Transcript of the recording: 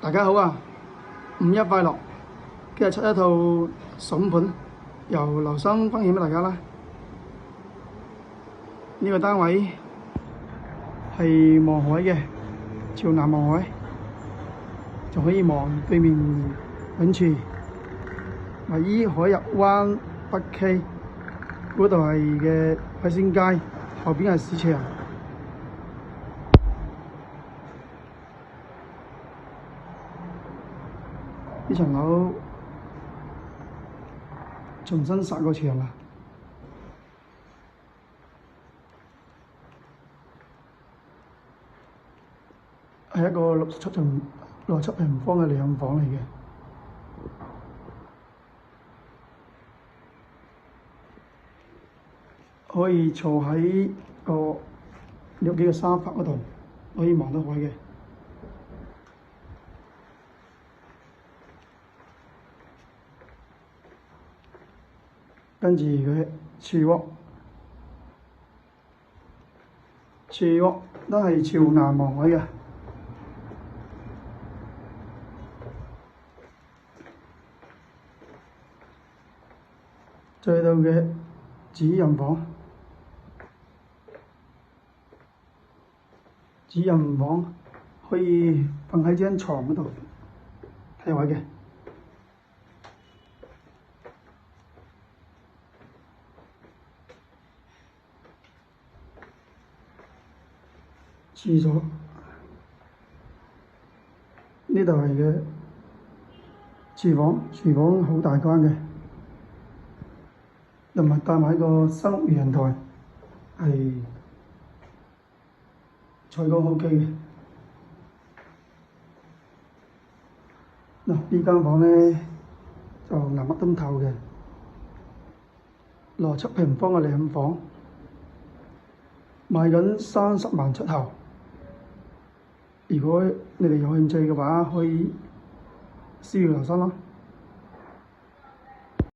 大家好啊！五一快樂！今日出一套筍盤，由劉生分享俾大家啦。呢個單位係望海嘅，朝南望海，仲可以望對面泳池，位於海逸灣北溪嗰度係嘅海鮮街，後邊係市場。呢層樓重新殺過牆啦，係一個67平方嘅兩房嚟嘅，可以坐喺有幾個沙發嗰度，可以望到海嘅。跟住佢廚鑊都係朝南望海嘅，再到嘅主人房可以瞓喺張床嗰度睇位嘅。廁所呢度係嘅廚房好大間嘅，同埋帶埋個生活陽台，係採光 OK 嘅。呢間房呢，就南北通透嘅，67平方嘅兩房，賣緊30萬出頭。如果你哋有興趣嘅話，可以私聊劉生咯。